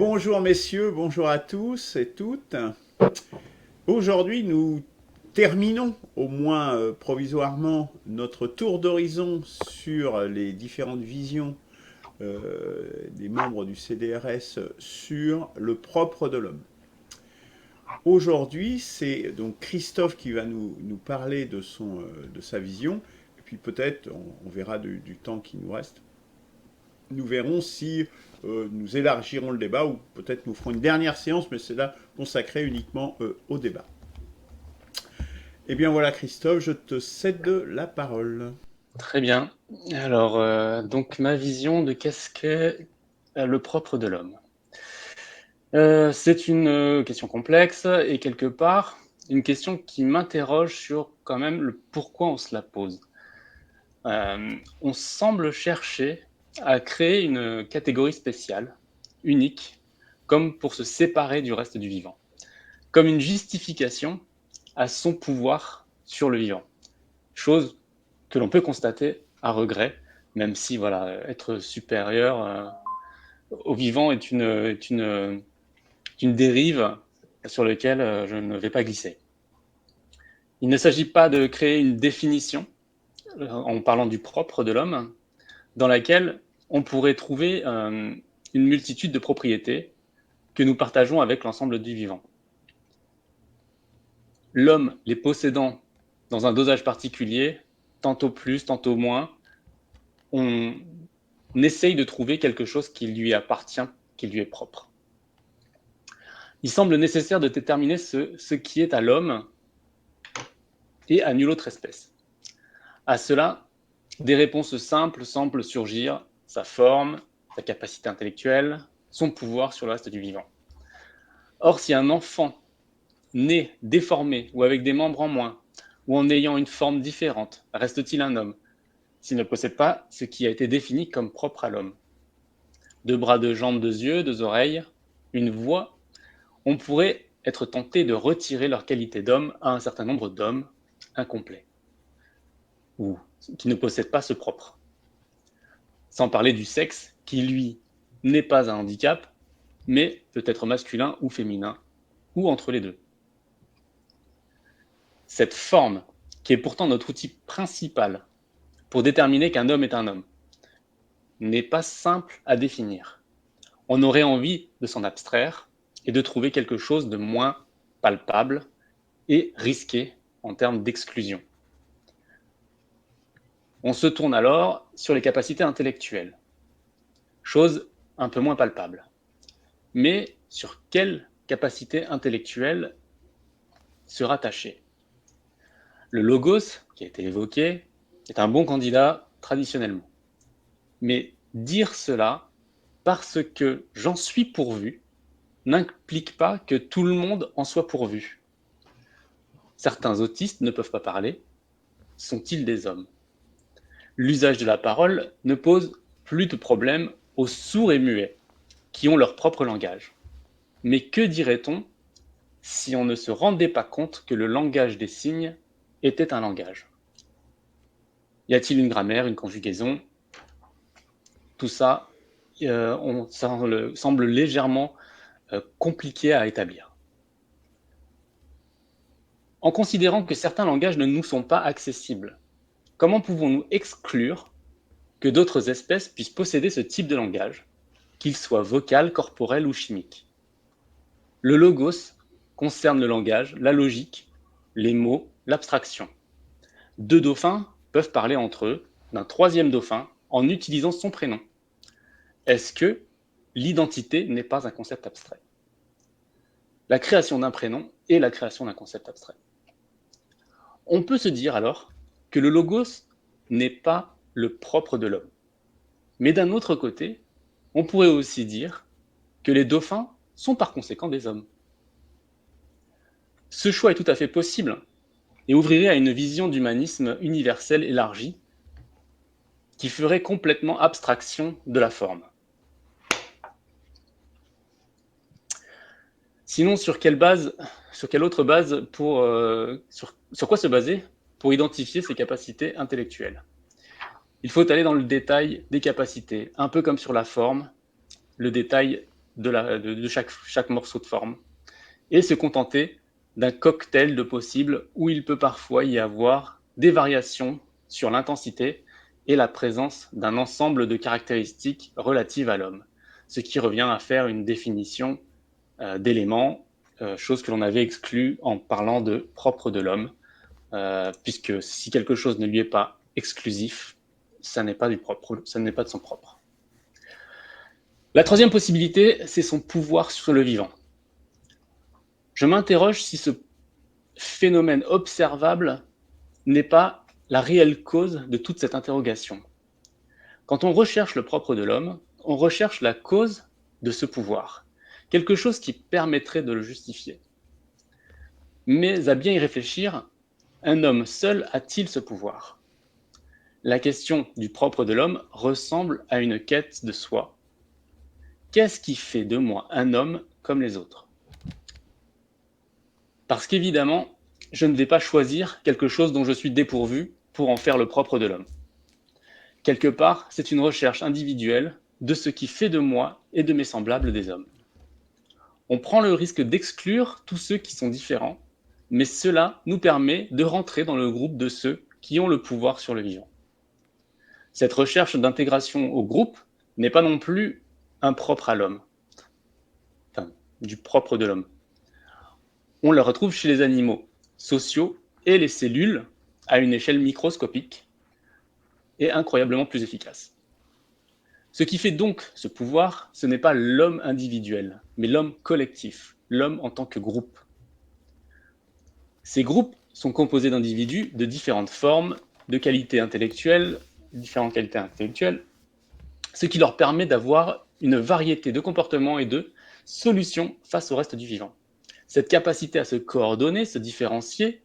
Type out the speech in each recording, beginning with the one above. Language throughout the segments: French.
Bonjour messieurs, bonjour à tous et toutes. Aujourd'hui, nous terminons, au moins provisoirement, notre tour d'horizon sur les différentes visions des membres du CDRS sur le propre de l'homme. Aujourd'hui, c'est donc Christophe qui va nous parler de sa vision, et puis peut-être, on verra du temps qui nous reste, nous verrons si nous élargirons le débat ou peut-être nous ferons une dernière séance, mais c'est là consacrée uniquement au débat. Eh bien voilà Christophe, je te cède la parole. Très bien. Alors, donc ma vision de qu'est-ce qu'est le propre de l'homme. C'est une question complexe et quelque part une question qui m'interroge sur quand même le pourquoi on se la pose. On semble chercher à créer une catégorie spéciale, unique, comme pour se séparer du reste du vivant, comme une justification à son pouvoir sur le vivant. Chose que l'on peut constater à regret, même si voilà, être supérieur au vivant est une dérive sur laquelle je ne vais pas glisser. Il ne s'agit pas de créer une définition, en parlant du propre de l'homme, dans laquelle on pourrait trouver une multitude de propriétés que nous partageons avec l'ensemble du vivant. L'homme les possédant dans un dosage particulier, tantôt plus, tantôt moins, on essaye de trouver quelque chose qui lui appartient, qui lui est propre. Il semble nécessaire de déterminer ce qui est à l'homme et à nulle autre espèce. À cela, des réponses simples semblent surgir, sa forme, sa capacité intellectuelle, son pouvoir sur le reste du vivant. Or, si un enfant né déformé ou avec des membres en moins, ou en ayant une forme différente, reste-t-il un homme s'il ne possède pas ce qui a été défini comme propre à l'homme? 2 bras, 2 jambes, 2 yeux, 2 oreilles, une voix, on pourrait être tenté de retirer leur qualité d'homme à un certain nombre d'hommes incomplets, ou qui ne possèdent pas ce propre. Sans parler du sexe, qui lui n'est pas un handicap, mais peut être masculin ou féminin, ou entre les deux. Cette forme, qui est pourtant notre outil principal pour déterminer qu'un homme est un homme, n'est pas simple à définir. On aurait envie de s'en abstraire et de trouver quelque chose de moins palpable et risqué en termes d'exclusion. On se tourne alors sur les capacités intellectuelles, chose un peu moins palpable. Mais sur quelle capacité intellectuelle se rattacher? Le logos, qui a été évoqué, est un bon candidat traditionnellement. Mais dire cela parce que j'en suis pourvu n'implique pas que tout le monde en soit pourvu. Certains autistes ne peuvent pas parler. Sont-ils des hommes? L'usage de la parole ne pose plus de problème aux sourds et muets, qui ont leur propre langage. Mais que dirait-on si on ne se rendait pas compte que le langage des signes était un langage? Y a-t-il une grammaire, une conjugaison? Tout ça semble légèrement compliqué à établir. En considérant que certains langages ne nous sont pas accessibles, comment pouvons-nous exclure que d'autres espèces puissent posséder ce type de langage, qu'il soit vocal, corporel ou chimique? Le logos concerne le langage, la logique, les mots, l'abstraction. 2 dauphins peuvent parler entre eux d'un troisième dauphin en utilisant son prénom. Est-ce que l'identité n'est pas un concept abstrait? La création d'un prénom est la création d'un concept abstrait. On peut se dire alors que le logos n'est pas le propre de l'homme. Mais d'un autre côté, on pourrait aussi dire que les dauphins sont par conséquent des hommes. Ce choix est tout à fait possible et ouvrirait à une vision d'humanisme universel élargie qui ferait complètement abstraction de la forme. Sinon, sur quelle autre base sur quoi se baser pour identifier ses capacités intellectuelles? Il faut aller dans le détail des capacités, un peu comme sur la forme, le détail de chaque morceau de forme et se contenter d'un cocktail de possibles où il peut parfois y avoir des variations sur l'intensité et la présence d'un ensemble de caractéristiques relatives à l'homme, ce qui revient à faire une définition d'éléments, chose que l'on avait exclue en parlant de propre de l'homme, puisque si quelque chose ne lui est pas exclusif, ça n'est pas du propre, ça n'est pas de son propre. La troisième possibilité, c'est son pouvoir sur le vivant. Je m'interroge si ce phénomène observable n'est pas la réelle cause de toute cette interrogation. Quand on recherche le propre de l'homme, on recherche la cause de ce pouvoir, quelque chose qui permettrait de le justifier. Mais à bien y réfléchir, un homme seul a-t-il ce pouvoir ? La question du propre de l'homme ressemble à une quête de soi. Qu'est-ce qui fait de moi un homme comme les autres ? Parce qu'évidemment, je ne vais pas choisir quelque chose dont je suis dépourvu pour en faire le propre de l'homme. Quelque part, c'est une recherche individuelle de ce qui fait de moi et de mes semblables des hommes. On prend le risque d'exclure tous ceux qui sont différents, mais cela nous permet de rentrer dans le groupe de ceux qui ont le pouvoir sur le vivant. Cette recherche d'intégration au groupe n'est pas non plus impropre à l'homme, enfin, du propre de l'homme. On le retrouve chez les animaux sociaux et les cellules à une échelle microscopique et incroyablement plus efficace. Ce qui fait donc ce pouvoir, ce n'est pas l'homme individuel, mais l'homme collectif, l'homme en tant que groupe. Ces groupes sont composés d'individus de différentes formes, de qualités intellectuelles, différentes qualités intellectuelles, ce qui leur permet d'avoir une variété de comportements et de solutions face au reste du vivant. Cette capacité à se coordonner, se différencier,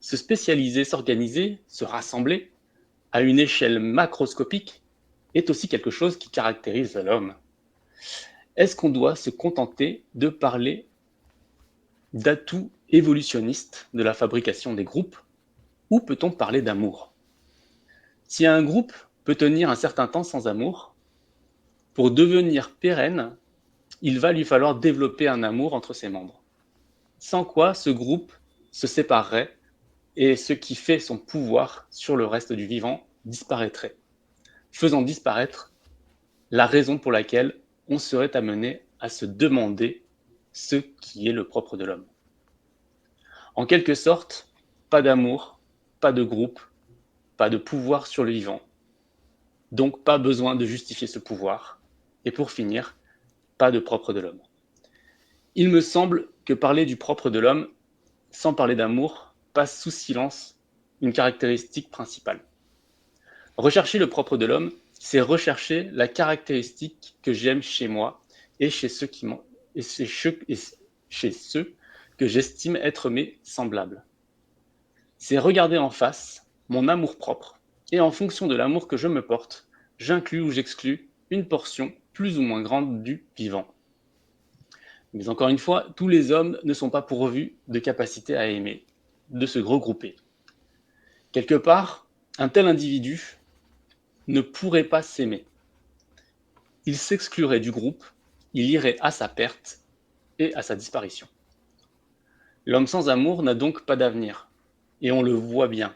se spécialiser, s'organiser, se rassembler à une échelle macroscopique est aussi quelque chose qui caractérise l'homme. Est-ce qu'on doit se contenter de parler d'atouts évolutionnistes de la fabrication des groupes ou peut-on parler d'amour ? Si un groupe peut tenir un certain temps sans amour, pour devenir pérenne, il va lui falloir développer un amour entre ses membres. Sans quoi ce groupe se séparerait et ce qui fait son pouvoir sur le reste du vivant disparaîtrait, faisant disparaître la raison pour laquelle on serait amené à se demander ce qui est le propre de l'homme. En quelque sorte, pas d'amour, pas de groupe, pas de pouvoir sur le vivant, donc pas besoin de justifier ce pouvoir, et pour finir, pas de propre de l'homme. Il me semble que parler du propre de l'homme, sans parler d'amour, passe sous silence une caractéristique principale. Rechercher le propre de l'homme, c'est rechercher la caractéristique que j'aime chez moi et chez ceux que j'estime être mes semblables. C'est regarder en face mon amour-propre et en fonction de l'amour que je me porte, j'inclus ou j'exclus une portion plus ou moins grande du vivant. Mais encore une fois, tous les hommes ne sont pas pourvus de capacité à aimer, de se regrouper. Quelque part, un tel individu ne pourrait pas s'aimer. Il s'exclurait du groupe, il irait à sa perte et à sa disparition. L'homme sans amour n'a donc pas d'avenir, et on le voit bien.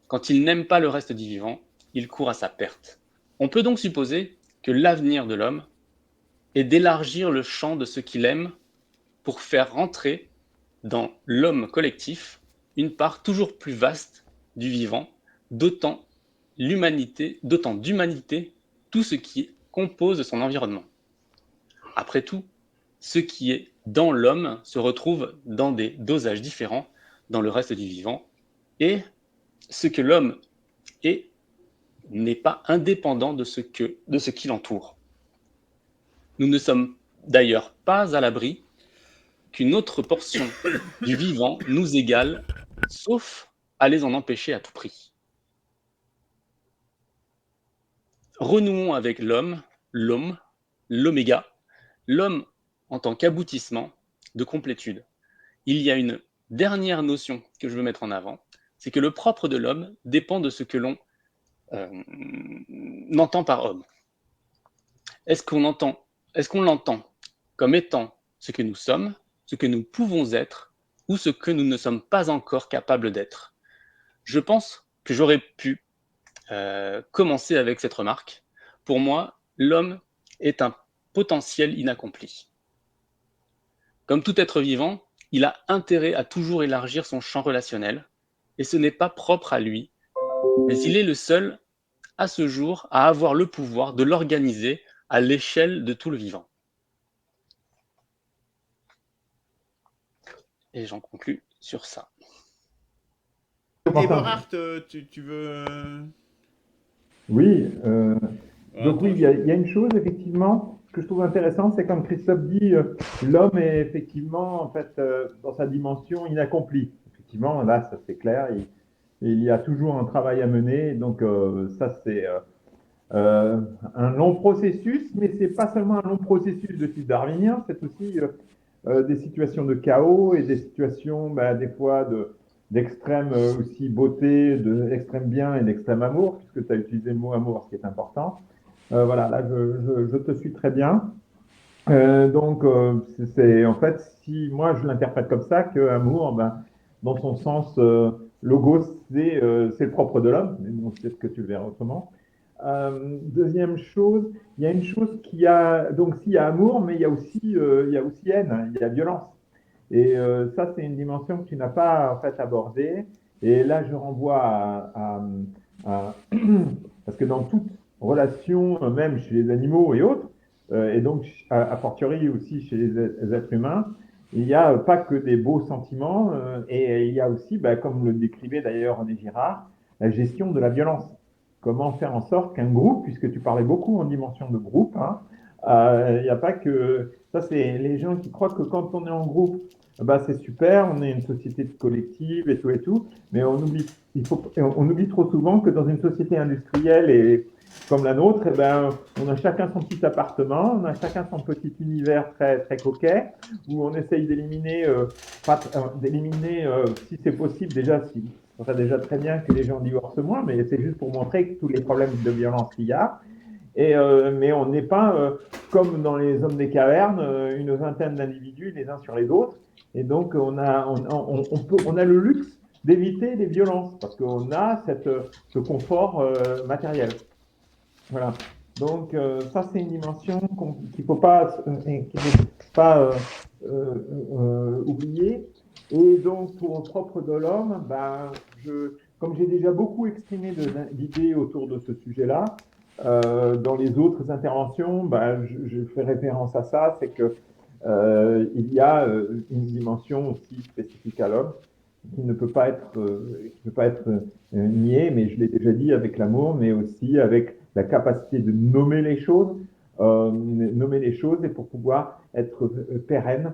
Quand il n'aime pas le reste du vivant, il court à sa perte. On peut donc supposer que l'avenir de l'homme est d'élargir le champ de ce qu'il aime pour faire rentrer dans l'homme collectif une part toujours plus vaste du vivant, d'autant d'humanité, tout ce qui compose son environnement. Après tout, ce qui est dans l'homme se retrouve dans des dosages différents dans le reste du vivant, et ce que l'homme est n'est pas indépendant de ce qui l'entoure. Nous ne sommes d'ailleurs pas à l'abri qu'une autre portion du vivant nous égale, sauf à les en empêcher à tout prix. Renouons avec l'homme, l'oméga, l'homme en tant qu'aboutissement de complétude. Il y a une dernière notion que je veux mettre en avant, c'est que le propre de l'homme dépend de ce que l'on entend par homme. Est-ce qu'on l'entend comme étant ce que nous sommes, ce que nous pouvons être, ou ce que nous ne sommes pas encore capables d'être. Je pense que j'aurais pu commencer avec cette remarque. Pour moi, l'homme est un potentiel inaccompli. Comme tout être vivant, il a intérêt à toujours élargir son champ relationnel, et ce n'est pas propre à lui, mais il est le seul, à ce jour, à avoir le pouvoir de l'organiser à l'échelle de tout le vivant. Et j'en conclus sur ça. Eberhard, tu veux... Oui, donc Attends, oui, il y a une chose effectivement que je trouve intéressante, c'est comme Christophe dit, l'homme est effectivement en fait dans sa dimension inaccomplie. Effectivement, là, ça c'est clair, il y a toujours un travail à mener, donc ça c'est un long processus, mais c'est pas seulement un long processus de type darwinien, c'est aussi des situations de chaos et des situations des fois d'extrême aussi beauté, d'extrême bien et d'extrême amour, puisque tu as utilisé le mot amour, ce qui est important. Voilà, là je te suis très bien. Donc c'est en fait, si moi je l'interprète comme ça, que amour, dans son sens logos, c'est le propre de l'homme, mais bon, peut-être que tu le verras autrement. Deuxième chose, il y a une chose qui a donc s'il y a amour, mais il y a aussi haine, hein, il y a violence. Et ça, c'est une dimension que tu n'as pas en fait abordée. Et là, je renvoie parce que dans toute relation, même chez les animaux et autres, et donc a fortiori aussi chez les êtres humains, il n'y a pas que des beaux sentiments, et il y a aussi, comme le décrivait d'ailleurs René Girard, la gestion de la violence. Comment faire en sorte qu'un groupe, puisque tu parlais beaucoup en dimension de groupe, hein, il n'y a pas que... Ça, c'est les gens qui croient que quand on est en groupe, c'est super, on est une société collective et tout, mais on oublie trop souvent que dans une société industrielle et comme la nôtre, on a chacun son petit appartement, on a chacun son petit univers très, très coquet, où on essaye d'éliminer, si c'est possible, déjà, si, ça serait déjà très bien que les gens divorcent moins, mais c'est juste pour montrer tous les problèmes de violence qu'il y a. Mais on n'est pas, comme dans les hommes des cavernes, une vingtaine d'individus les uns sur les autres. Et donc, on a le luxe d'éviter les violences parce qu'on a ce confort matériel. Voilà. Donc, ça, c'est une dimension qu'il ne faut pas oublier. Et donc, pour le propre de l'homme, comme j'ai déjà beaucoup exprimé d'idées autour de ce sujet-là, dans les autres interventions, je fais référence à ça, c'est que il y a une dimension aussi spécifique à l'homme qui ne peut pas être niée, mais je l'ai déjà dit avec l'amour, mais aussi avec la capacité de nommer les choses, et pour pouvoir être pérenne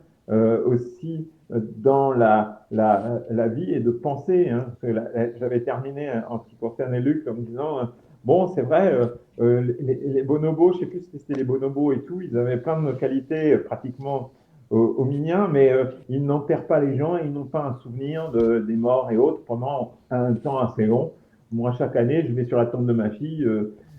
aussi dans la vie et de penser. Hein. J'avais terminé en ce qui concernait Luc en me disant bon, c'est vrai, les bonobos, je ne sais plus si c'était les bonobos et tout, ils avaient plein de qualités pratiquement hominien, mais ils n'enterrent pas les gens, ils n'ont pas un souvenir des morts et autres pendant un temps assez long. Moi, chaque année, je vais sur la tombe de ma fille,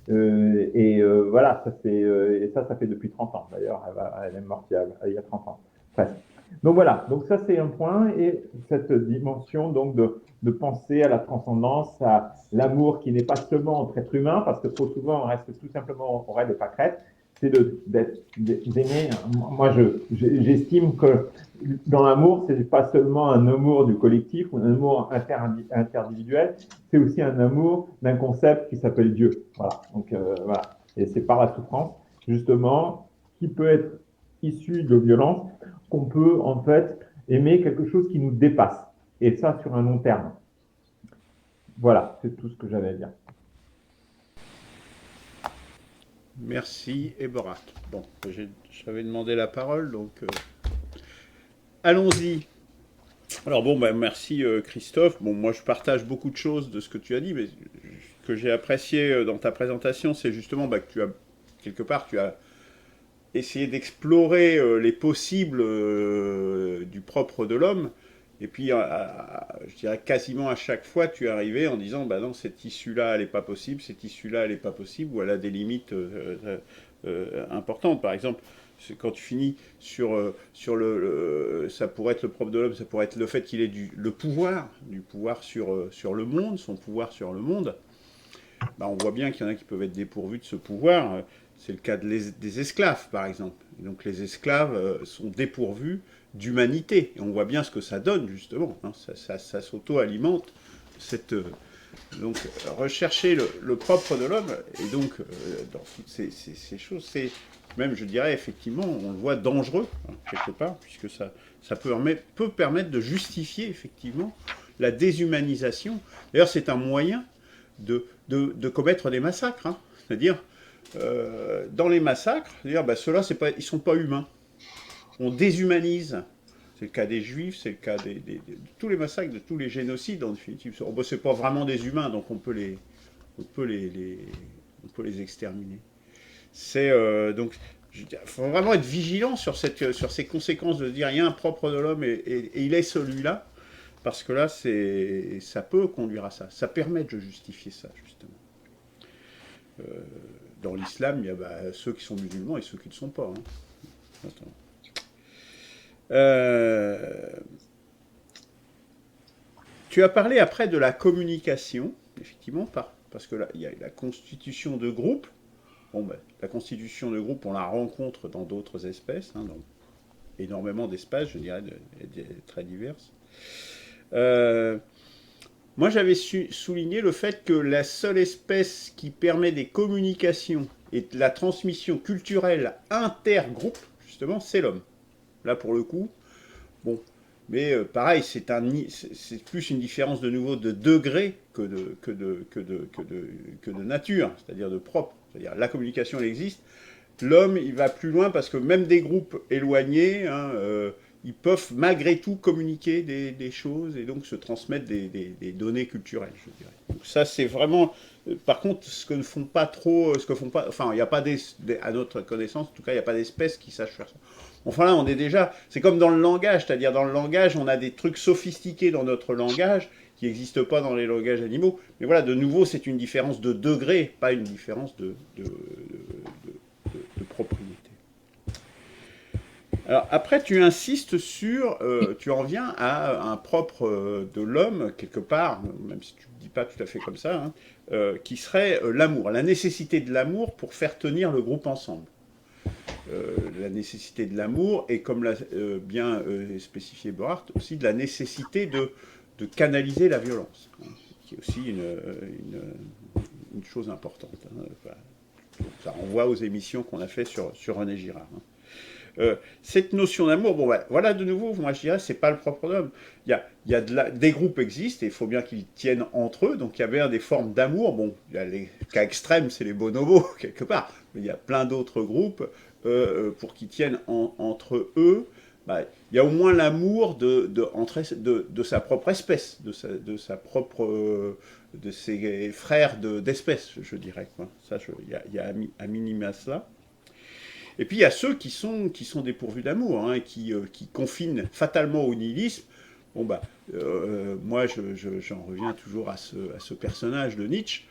voilà, et ça fait depuis 30 ans d'ailleurs, elle est morte il y a 30 ans, presque. Donc voilà, donc ça c'est un point, et cette dimension donc de penser à la transcendance, à l'amour qui n'est pas seulement entre êtres humains, parce que trop souvent on reste tout simplement au rêve de pâquerette, c'est d'aimer. Moi, j'estime que dans l'amour, c'est pas seulement un amour du collectif ou un amour interindividuel, c'est aussi un amour d'un concept qui s'appelle Dieu. Voilà. Donc voilà. Et c'est par la souffrance, justement, qui peut être issue de violence, qu'on peut en fait aimer quelque chose qui nous dépasse. Et ça sur un long terme. Voilà, c'est tout ce que j'avais à dire. Merci, Eberhard. Bon, j'avais demandé la parole, donc allons-y. Alors bon, merci Christophe. Bon, moi je partage beaucoup de choses de ce que tu as dit, mais ce que j'ai apprécié dans ta présentation, c'est justement que tu as, quelque part, tu as essayé d'explorer les possibles du propre de l'homme. Et puis, je dirais quasiment à chaque fois, tu es arrivé en disant, non, cette issue-là, elle n'est pas possible, cette issue-là, elle n'est pas possible, ou elle a des limites importantes. Par exemple, quand tu finis sur ça pourrait être le propre de l'homme, ça pourrait être le fait qu'il ait du pouvoir sur le monde, son pouvoir sur le monde. On voit bien qu'il y en a qui peuvent être dépourvus de ce pouvoir. C'est le cas des esclaves, par exemple. Et donc les esclaves sont dépourvus d'humanité. Et on voit bien ce que ça donne, justement. Hein. Ça s'auto-alimente. Donc rechercher le propre de l'homme, et donc dans toutes ces choses, c'est même, je dirais, effectivement, on le voit dangereux, hein, quelque part, puisque ça peut permettre de justifier, effectivement, la déshumanisation. D'ailleurs, c'est un moyen de commettre des massacres. Hein. C'est-à-dire, dans les massacres, ceux-là, ils ne sont pas humains. On déshumanise. C'est le cas des Juifs, c'est le cas de tous les massacres, de tous les génocides, en définitive. C'est pas vraiment des humains, donc on peut les exterminer. Donc, il faut vraiment être vigilant sur ces conséquences de se dire il y a un propre de l'homme et il est celui-là, parce que là, ça peut conduire à ça. Ça permet de justifier ça, justement. Dans l'islam, il y a ceux qui sont musulmans et ceux qui ne le sont pas. Hein. Attends. Tu as parlé après de la communication, effectivement, parce que là, il y a la constitution de groupe. La constitution de groupe, on la rencontre dans d'autres espèces, hein, dans énormément d'espèces, je dirais, très diverses. Moi, j'avais souligné le fait que la seule espèce qui permet des communications et de la transmission culturelle intergroupe, justement, c'est l'homme. Là, pour le coup, mais pareil, c'est plus une différence de nouveau de degré que de nature, c'est-à-dire de propre. C'est-à-dire la communication, elle existe. L'homme, il va plus loin parce que même des groupes éloignés, hein, ils peuvent malgré tout communiquer des choses et donc se transmettre des données culturelles, je dirais. Donc ça, c'est vraiment... Par contre, ce que font pas, enfin, il n'y a pas à notre connaissance, en tout cas, il n'y a pas d'espèce qui sache faire ça. Enfin là, on est déjà... C'est comme dans le langage, c'est-à-dire dans le langage, on a des trucs sophistiqués dans notre langage qui n'existent pas dans les langages animaux. Mais voilà, de nouveau, c'est une différence de degré, pas une différence de propriété. Alors après, tu insistes sur... tu en viens à un propre de l'homme, quelque part, même si tu ne dis pas tout à fait comme ça, hein, qui serait l'amour, la nécessité de l'amour pour faire tenir le groupe ensemble. La nécessité de l'amour et, comme l'a bien spécifié Borart, aussi de la nécessité de canaliser la violence, hein, qui est aussi une chose importante. Hein. Enfin, ça renvoie aux émissions qu'on a fait sur René Girard. Hein. Cette notion d'amour, voilà de nouveau, moi je dirais, c'est pas le propre d'homme. Des groupes existent et il faut bien qu'ils tiennent entre eux, donc il y a bien des formes d'amour. Il y a les cas extrêmes, c'est les bonobos, quelque part, mais il y a plein d'autres groupes pour qu'ils tiennent entre eux. Il y a au moins l'amour de sa propre espèce, de ses frères d'espèce, je dirais. Quoi. Ça, il y a à minima cela. Et puis il y a ceux qui sont dépourvus d'amour, hein, qui confinent fatalement au nihilisme. Moi, j'en reviens toujours à ce personnage de Nietzsche,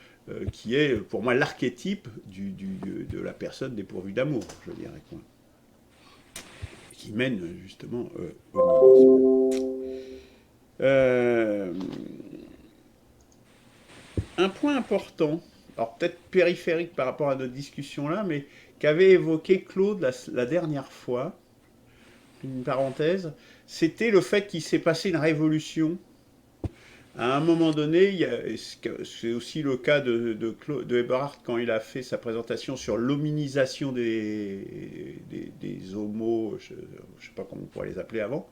qui est pour moi l'archétype de la personne dépourvue d'amour, je dirais. Quoi. Qui mène justement au nihilisme. Un point important, alors peut-être périphérique par rapport à notre discussion là, mais qu'avait évoqué Claude la dernière fois, une parenthèse, c'était le fait qu'il s'est passé une révolution. À un moment donné, c'est aussi le cas de Eberhard quand il a fait sa présentation sur l'hominisation des homos, je ne sais pas comment on pourrait les appeler avant,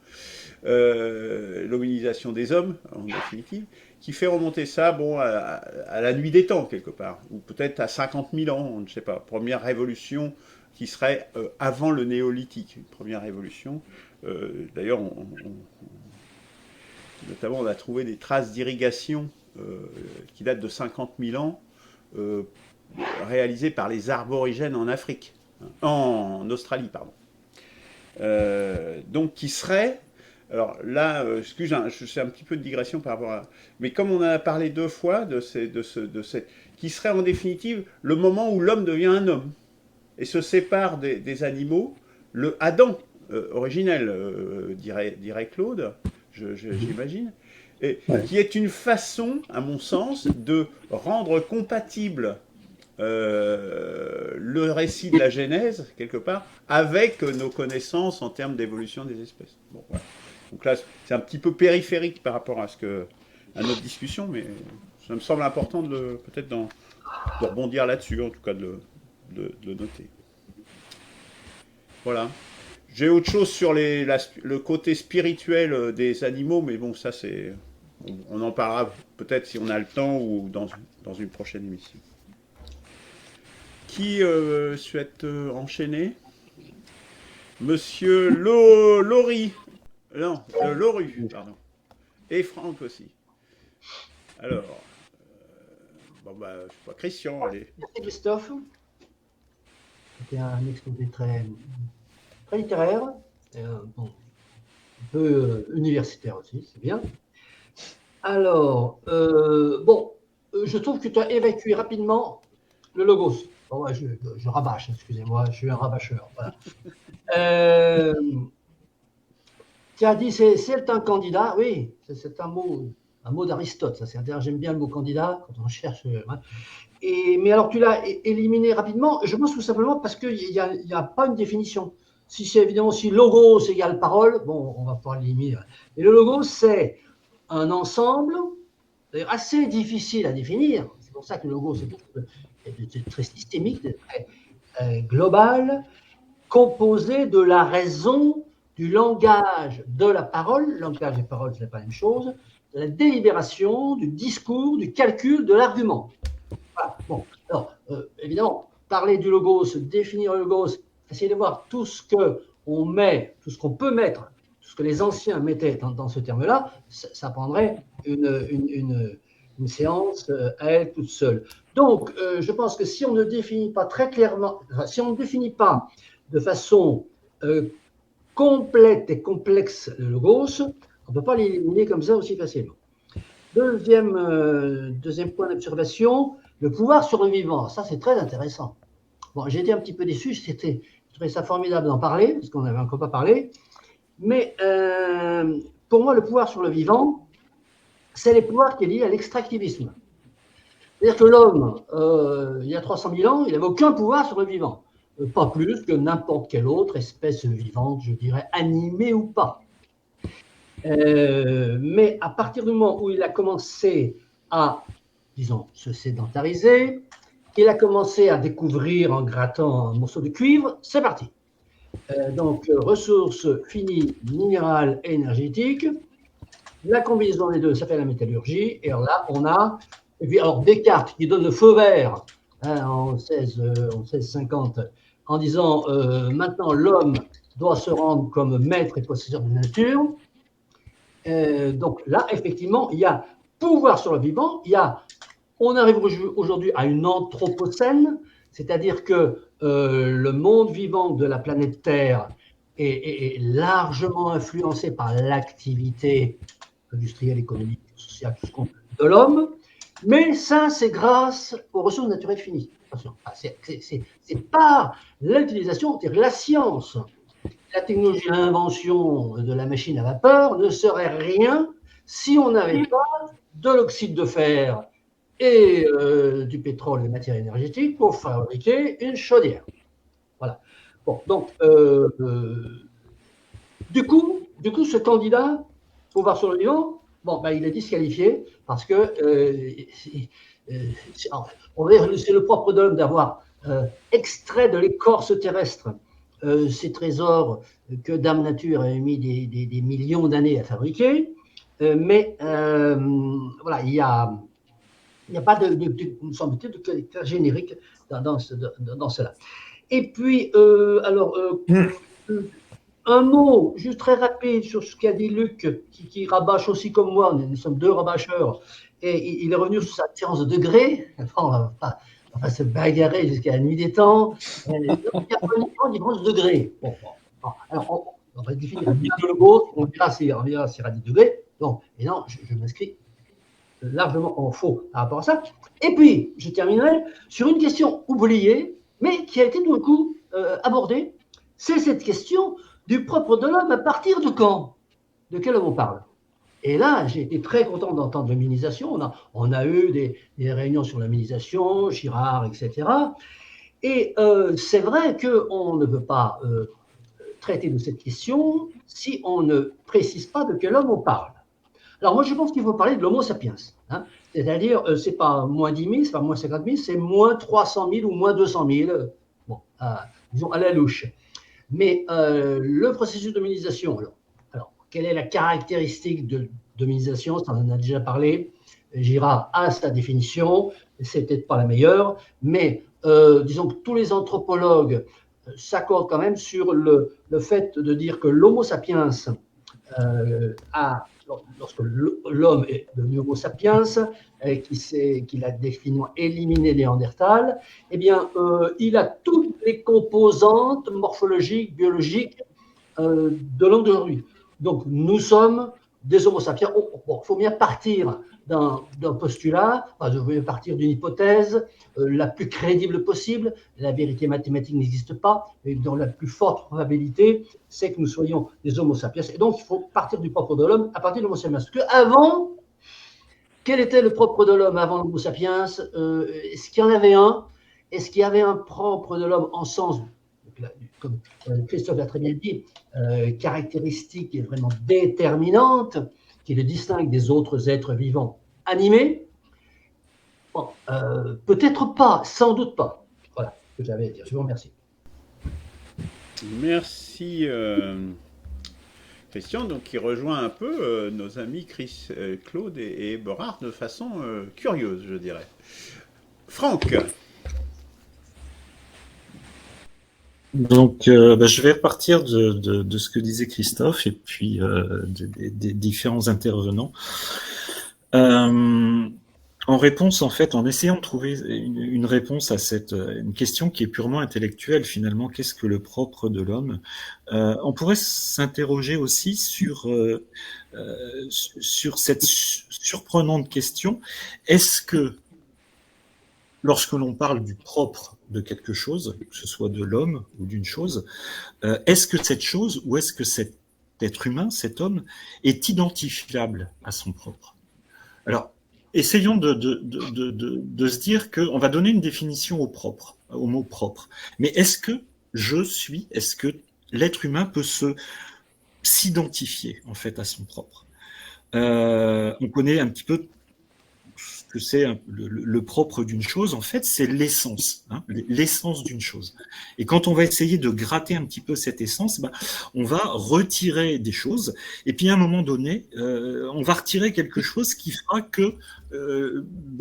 l'hominisation des hommes, en définitive, qui fait remonter ça à la nuit des temps, quelque part, ou peut-être à 50 000 ans, on ne sait pas. Première révolution qui serait avant le néolithique, une première révolution. D'ailleurs, notamment, on a trouvé des traces d'irrigation qui datent de 50 000 ans, réalisées par les arborigènes en Afrique, en Australie, pardon. Donc, qui serait... Alors là, je fais un petit peu de digression par rapport à... Mais comme on en a parlé 2 fois, qui serait en définitive le moment où l'homme devient un homme et se sépare des animaux le Adam originel, dirait Claude, j'imagine, et qui est une façon, à mon sens, de rendre compatible le récit de la Genèse, quelque part, avec nos connaissances en termes d'évolution des espèces. Bon, voilà. Donc là, c'est un petit peu périphérique par rapport à notre discussion, mais ça me semble important peut-être de rebondir là-dessus, en tout cas de le noter. Voilà. J'ai autre chose sur le côté spirituel des animaux, mais bon, ça on en parlera peut-être si on a le temps ou dans une prochaine émission. Qui souhaite enchaîner? Monsieur Laurie. Non, Loru, pardon. Et Franck aussi. Alors, je sais pas, Christian, allez. Merci Christophe. C'était un exposé très littéraire, un peu universitaire aussi, c'est bien. Alors, je trouve que tu as évacué rapidement le logos. Bon, je rabâche, excusez-moi, je suis un rabâcheur. Voilà. Tu as dit c'est un candidat, oui, c'est un mot d'Aristote, ça. C'est-à-dire, j'aime bien le mot candidat quand on cherche. Mais alors tu l'as éliminé rapidement. Je pense tout simplement parce qu'il n'y a pas une définition. Si c'est évidemment si logos égale parole, bon, on va pouvoir l'éliminer. Et le logos, c'est un ensemble assez difficile à définir. C'est pour ça que le logos est très systémique, très global, composé de la raison, du langage, de la parole. Langage et parole, ce n'est pas la même chose. De la délibération, du discours, du calcul, de l'argument. Voilà. Bon, alors, évidemment, parler du logos, définir le logos, essayer de voir tout ce qu'on met, tout ce qu'on peut mettre, tout ce que les anciens mettaient dans ce terme-là, ça prendrait une séance à elle toute seule. Donc, je pense que si on ne définit pas très clairement, si on ne définit pas de façon complète et complexe le logos, on ne peut pas l'éliminer comme ça aussi facilement. Deuxième point d'observation, le pouvoir sur le vivant. Ça, c'est très intéressant. Bon, j'ai été un petit peu déçu, je trouvais ça formidable d'en parler, parce qu'on n'avait encore pas parlé. Mais pour moi, le pouvoir sur le vivant, c'est les pouvoirs qui est lié à l'extractivisme. C'est-à-dire que l'homme, il y a 300 000 ans, il n'avait aucun pouvoir sur le vivant. Pas plus que n'importe quelle autre espèce vivante, je dirais, animée ou pas. Mais à partir du moment où il a commencé à, disons, se sédentariser, il a commencé à découvrir en grattant un morceau de cuivre, c'est parti. Donc, ressources finies, minérales et énergétiques. La combinaison des deux, ça fait la métallurgie. Et alors là, on a, et puis alors Descartes qui donne le feu vert en 1650, en disant maintenant l'homme doit se rendre comme maître et possesseur de la nature. Donc là, effectivement, il y a pouvoir sur le vivant, on arrive aujourd'hui à une anthropocène, c'est-à-dire que le monde vivant de la planète Terre est largement influencé par l'activité industrielle, économique, sociale, tout ce qu'on veut, de l'homme, mais ça, c'est grâce aux ressources naturelles finies. C'est pas l'utilisation, c'est la science. La technologie, l'invention de la machine à vapeur ne serait rien si on n'avait pas de l'oxyde de fer et du pétrole, des matières énergétiques pour fabriquer une chaudière. Voilà. Bon, donc, du coup, ce candidat, pouvoir sur le vivant, bon, ben, il est disqualifié parce que c'est le propre de l'homme d'avoir extrait de l'écorce terrestre ces trésors que Dame Nature a mis des millions d'années à fabriquer, mais voilà, il n'y a pas me semble-t-il, de caractère générique dans cela. Et puis, un mot juste très rapide sur ce qu'a dit Luc, qui rabâche aussi comme moi, nous sommes deux rabâcheurs, et il est revenu sur sa différence de degré. Enfin, on va se bagarrer jusqu'à la nuit des temps. Il y a une différence de degré. Bon. Alors, on va définir le mot, on verra s'il y aura 10 degrés. Donc, et non, je m'inscris largement en faux par rapport à ça. Et puis, je terminerai sur une question oubliée, mais qui a été d'un coup abordée c'est cette question du propre de l'homme à partir de quand? De quel homme on parle? Et là, j'ai été très content d'entendre l'hominisation. On a eu des réunions sur l'hominisation, Girard, etc. Et c'est vrai qu'on ne veut pas traiter de cette question si on ne précise pas de quel homme on parle. Alors moi, je pense qu'il faut parler de l'homo sapiens. Hein. C'est-à-dire, c'est pas moins 10 000, c'est pas moins 50 000, c'est moins 300 000 ou moins 200 000, bon, disons à la louche. Mais le processus d'hominisation, alors, quelle est la caractéristique de d'hominisation? Ça, on en a déjà parlé. Girard a sa définition, c'est peut-être pas la meilleure, mais disons que tous les anthropologues s'accordent quand même sur le fait de dire que l'homo sapiens lorsque l'homme est devenu homo sapiens, qu'il a définitivement éliminé Néandertal, eh bien, il a toutes les composantes morphologiques, biologiques de l'homme d'aujourd'hui. Donc, nous sommes des homo sapiens. Bon, il faut bien partir d'un postulat, je veux partir d'une hypothèse la plus crédible possible. La vérité mathématique n'existe pas, mais dans la plus forte probabilité, c'est que nous soyons des homo sapiens. Et donc, il faut partir du propre de l'homme à partir de l'homo sapiens. Parce qu'avant, quel était le propre de l'homme avant l'homo sapiens? Est-ce qu'il y en avait un? Est-ce qu'il y avait un propre de l'homme en sens, comme Christophe l'a très bien dit, caractéristique qui est vraiment déterminante, qui le distingue des autres êtres vivants animés? Bon, peut-être pas, sans doute pas. Voilà ce que j'avais à dire. Je vous remercie. Merci Christian, donc qui rejoint un peu nos amis Claude et Eberhard de façon curieuse, je dirais. Franck. Donc, je vais repartir de ce que disait Christophe et puis des différents intervenants. En réponse, en fait, en essayant de trouver une réponse à une question qui est purement intellectuelle, finalement, qu'est-ce que le propre de l'homme? On pourrait s'interroger aussi sur cette surprenante question. Est-ce que, lorsque l'on parle du propre de quelque chose, que ce soit de l'homme ou d'une chose, est-ce que cette chose ou est-ce que cet être humain, cet homme, est identifiable à son propre? Alors, essayons de se dire qu'on va donner une définition au mot propre. Mais est-ce que est-ce que l'être humain peut s'identifier en fait à son propre? On connaît un petit peu ce que c'est le propre d'une chose. En fait, c'est l'essence, l'essence d'une chose. Et quand on va essayer de gratter un petit peu cette essence, on va retirer des choses. Et puis à un moment donné, on va retirer quelque chose qui fera que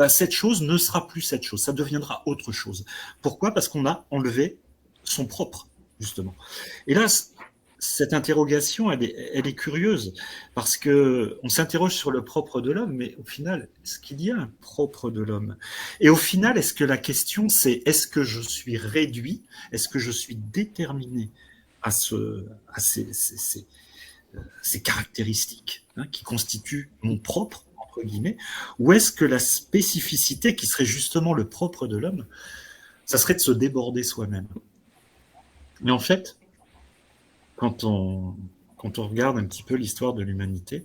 cette chose ne sera plus cette chose. Ça deviendra autre chose. Pourquoi? Parce qu'on a enlevé son propre, justement. Et là, cette interrogation, elle est curieuse, parce que on s'interroge sur le propre de l'homme, mais au final, est-ce qu'il y a un propre de l'homme? Et au final, est-ce que la question, c'est est-ce que je suis réduit, est-ce que je suis déterminé à ces caractéristiques qui constituent mon propre, entre guillemets, ou est-ce que la spécificité qui serait justement le propre de l'homme, ça serait de se déborder soi-même? Mais en fait, quand on regarde un petit peu l'histoire de l'humanité,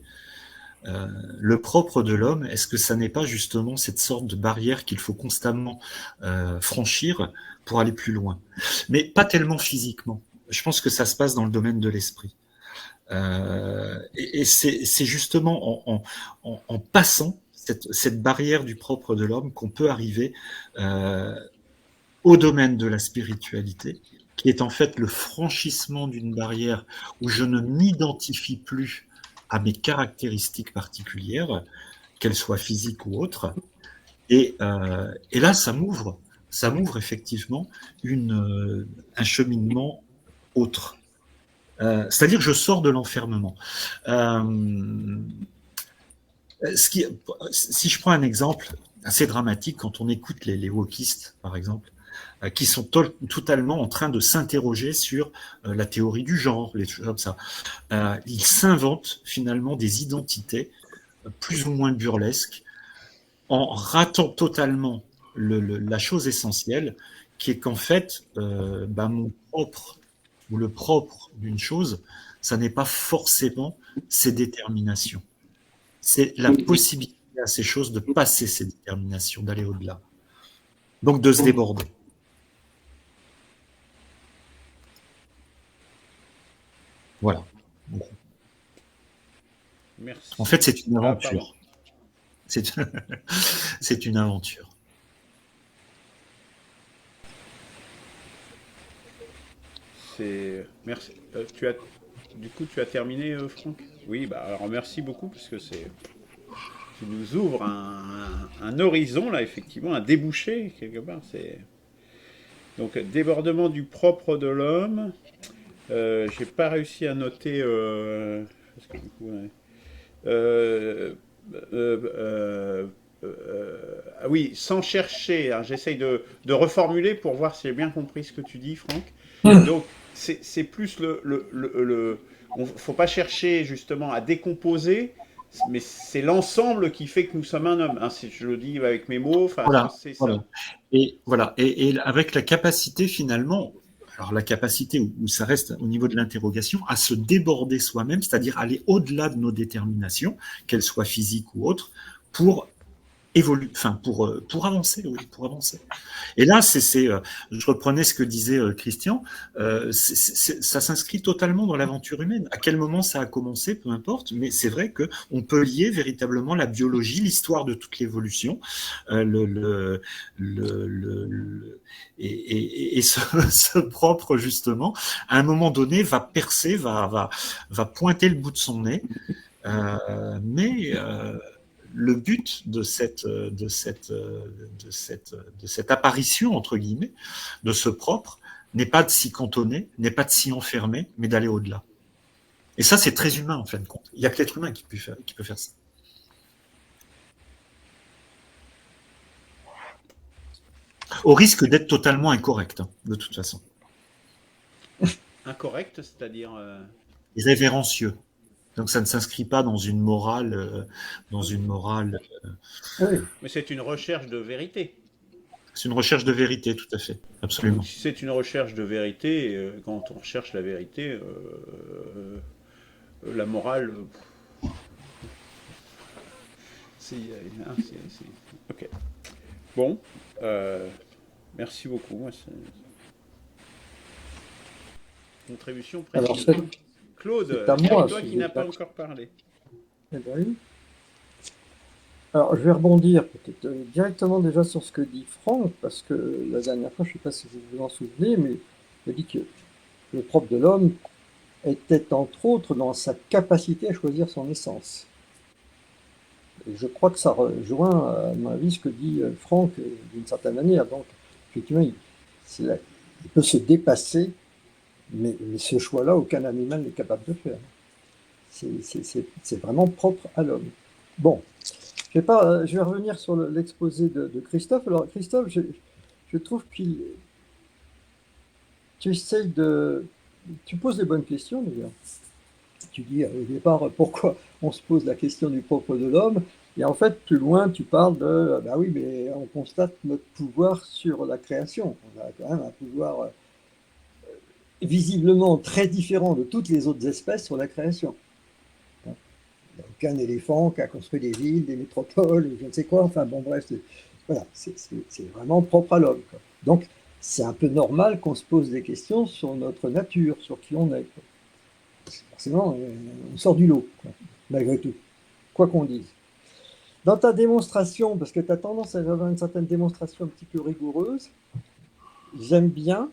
le propre de l'homme, est-ce que ça n'est pas justement cette sorte de barrière qu'il faut constamment franchir pour aller plus loin? Mais pas tellement physiquement. Je pense que ça se passe dans le domaine de l'esprit. Et c'est justement en passant cette barrière du propre de l'homme qu'on peut arriver au domaine de la spiritualité, qui est en fait le franchissement d'une barrière où je ne m'identifie plus à mes caractéristiques particulières, qu'elles soient physiques ou autres. Et là, ça m'ouvre effectivement un cheminement autre. C'est-à-dire que je sors de l'enfermement. Si je prends un exemple assez dramatique, quand on écoute les wokistes, par exemple, qui sont totalement en train de s'interroger sur la théorie du genre, les choses comme ça. Ils s'inventent finalement des identités plus ou moins burlesques en ratant totalement la chose essentielle, qui est qu'en fait, mon propre ou le propre d'une chose, ça n'est pas forcément ses déterminations. C'est la possibilité à ces choses de passer ces déterminations, d'aller au-delà. Donc de se déborder. Voilà. Merci. En fait, c'est une Ah, aventure. C'est une aventure. Merci. Du coup, tu as terminé, Franck? Oui, bah alors merci beaucoup parce que tu nous ouvres un horizon là, effectivement, un débouché quelque part. Donc débordement du propre de l'homme. J'ai pas réussi à noter. Parce que du coup, ouais. Ah oui, sans chercher, hein, j'essaye de reformuler pour voir si j'ai bien compris ce que tu dis, Franck. Donc, c'est plus faut pas chercher justement à décomposer, mais c'est l'ensemble qui fait que nous sommes un homme. Hein, si je le dis avec mes mots, enfin, Voilà, c'est ça. voilà. Et voilà. Et avec la capacité finalement, alors la capacité où ça reste au niveau de l'interrogation, à se déborder soi-même, c'est-à-dire aller au-delà de nos déterminations, qu'elles soient physiques ou autres, pour évoluer, enfin pour avancer, oui, pour avancer. Et là, je reprenais ce que disait Christian, ça s'inscrit totalement dans l'aventure humaine. À quel moment ça a commencé, peu importe, mais c'est vrai que on peut lier véritablement la biologie, l'histoire de toute l'évolution, et ce propre justement, à un moment donné, va percer, va pointer le bout de son nez, mais le but de cette apparition, entre guillemets, de ce propre, n'est pas de s'y cantonner, n'est pas de s'y enfermer, mais d'aller au-delà. Et ça, c'est très humain, en fin de compte. Il n'y a que l'être humain qui peut faire ça. Au risque d'être totalement incorrect, hein, de toute façon. Incorrect, c'est-à-dire Irrévérencieux. Donc ça ne s'inscrit pas dans une morale, Oui. Mais c'est une recherche de vérité. C'est une recherche de vérité, tout à fait, absolument. Donc, si c'est une recherche de vérité, quand on recherche la vérité, la morale, ok. Bon, merci beaucoup. Moi, contribution précise. Alors, Claude, c'est à moi, toi qui si n'as j'ai pas pas- encore parlé. Eh ben oui. Alors, je vais rebondir peut-être directement déjà sur ce que dit Franck, parce que la dernière fois, je ne sais pas si vous vous en souvenez, mais il a dit que le propre de l'homme était entre autres dans sa capacité à choisir son essence. Et je crois que ça rejoint, à mon avis, ce que dit Franck d'une certaine manière. Donc, effectivement, il peut se dépasser, mais ce choix-là, aucun animal n'est capable de faire. C'est vraiment propre à l'homme. Bon, je vais revenir sur l'exposé de Christophe. Alors, Christophe, je trouve tu poses les bonnes questions, d'ailleurs. Tu dis au départ pourquoi on se pose la question du propre de l'homme, et en fait, plus loin, tu parles de, bah oui, mais on constate notre pouvoir sur la création. On a quand même un pouvoir visiblement très différent de toutes les autres espèces sur la création. Il n'y a aucun éléphant qui a construit des villes, des métropoles, je ne sais quoi. Enfin bon, bref, voilà, c'est vraiment propre à l'homme. Donc, c'est un peu normal qu'on se pose des questions sur notre nature, sur qui on est. Forcément, on sort du lot, malgré tout, quoi qu'on dise. Dans ta démonstration, parce que tu as tendance à avoir une certaine démonstration un petit peu rigoureuse, j'aime bien.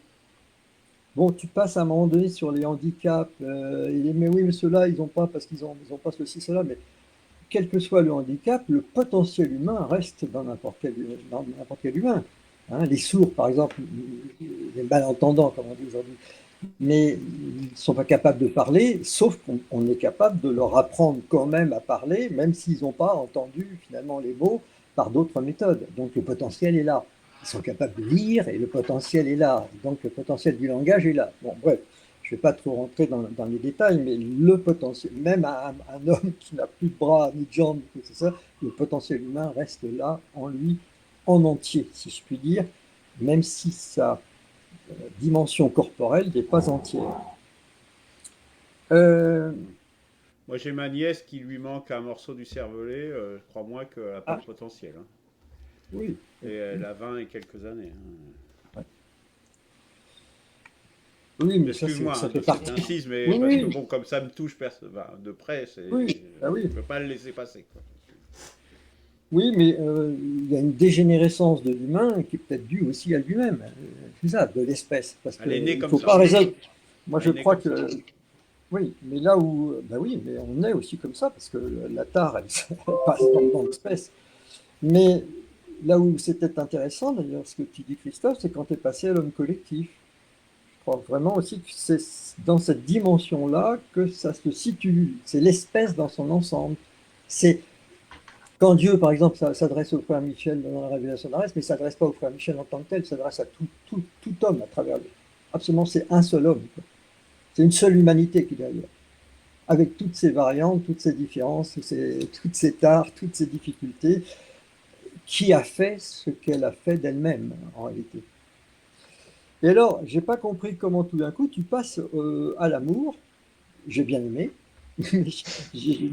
Bon, tu passes à un moment donné sur les handicaps, mais oui, mais ceux-là, ils n'ont pas parce qu'ils n'ont pas ceci, cela, mais quel que soit le handicap, le potentiel humain reste dans n'importe quel humain. Hein, les sourds, par exemple, les malentendants, comme on dit aujourd'hui, mais ils ne sont pas capables de parler, sauf qu'on est capable de leur apprendre quand même à parler, même s'ils n'ont pas entendu finalement les mots par d'autres méthodes. Donc le potentiel est là. Ils sont capables de lire et le potentiel est là. Donc le potentiel du langage est là. Bon, bref, je ne vais pas trop rentrer dans les détails, mais le potentiel, même un homme qui n'a plus de bras ni de jambes, c'est ça, le potentiel humain reste là en lui, en entier, si je puis dire, même si sa dimension corporelle n'est pas entière. Euh, Moi, j'ai ma nièce qui lui manque un morceau du cervelet. Crois-moi qu'elle n'a pas ah, le potentiel, hein. oui. Et elle a 20 et quelques années, hein. Oui, mais Excuse-moi, ça hein, fait de cet partie. incise, mais Oui, parce que oui, bon, comme ça me touche enfin, de près, oui, ah je oui. ne peux pas le laisser passer, quoi. Oui, mais il y a une dégénérescence de l'humain qui est peut-être due aussi à lui-même. C'est ça, de l'espèce. Parce Elle est qu'il née ne comme faut ça. pas résoudre. Moi, Elle je est née crois comme ça. que. Oui, mais là où. Ben oui, mais on est aussi comme ça, parce que la tare, elle, elle passe dans l'espèce. Mais là où c'était intéressant, d'ailleurs, ce que tu dis, Christophe, c'est quand tu es passé à l'homme collectif. Je crois vraiment aussi que c'est dans cette dimension-là que ça se situe. C'est l'espèce dans son ensemble. C'est quand Dieu, par exemple, s'adresse au frère Michel dans la révélation d'Arès, mais il ne s'adresse pas au frère Michel en tant que tel, il s'adresse à tout homme à travers lui. Absolument, c'est un seul homme, quoi. C'est une seule humanité qui est derrière, avec toutes ses variantes, toutes ses différences, toutes ses tares, toutes ses difficultés, qui a fait ce qu'elle a fait d'elle-même, en réalité. Et alors, j'ai pas compris comment tout d'un coup tu passes à l'amour. J'ai bien aimé.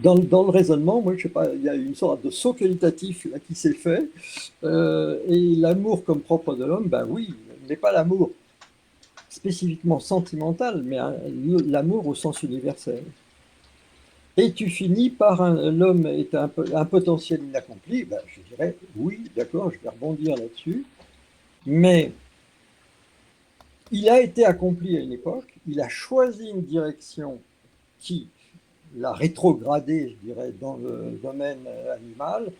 Dans le raisonnement, moi, je sais pas, il y a une sorte de saut qualitatif là, qui s'est fait. Et l'amour comme propre de l'homme, ben oui, n'est pas l'amour spécifiquement sentimental, mais l'amour au sens universel. Et tu finis par l'homme est un potentiel inaccompli, ben, je dirais oui, d'accord, je vais rebondir là-dessus, mais il a été accompli à une époque, il a choisi une direction qui l'a rétrogradé, je dirais, dans le domaine animal.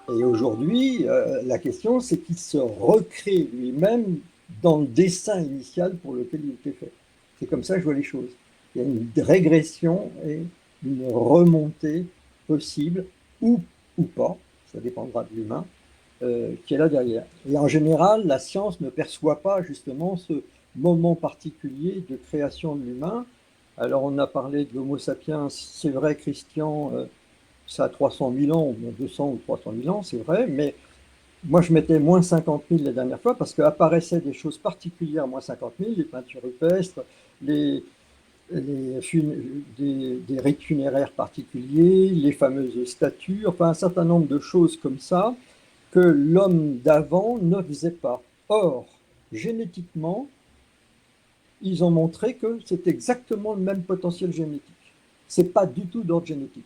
Et aujourd'hui, la question, c'est qu'il se recrée lui-même dans le dessin initial pour lequel il était fait. C'est comme ça que je vois les choses. Il y a une régression et une remontée possible, ou pas, ça dépendra de l'humain, qui est là derrière. Et en général, la science ne perçoit pas justement ce moment particulier de création de l'humain. Alors on a parlé de l'Homo sapiens, c'est vrai, Christian, ça a 300 000 ans, ou 200 ou 300 000 ans, c'est vrai, mais moi je mettais moins 50 000 la dernière fois parce qu'apparaissaient des choses particulières, moins 50 000, les peintures rupestres, les, des rites funéraires particuliers, les fameuses statues, enfin un certain nombre de choses comme ça que l'homme d'avant ne faisait pas. Or, génétiquement, ils ont montré que c'est exactement le même potentiel génétique. C'est pas du tout d'ordre génétique.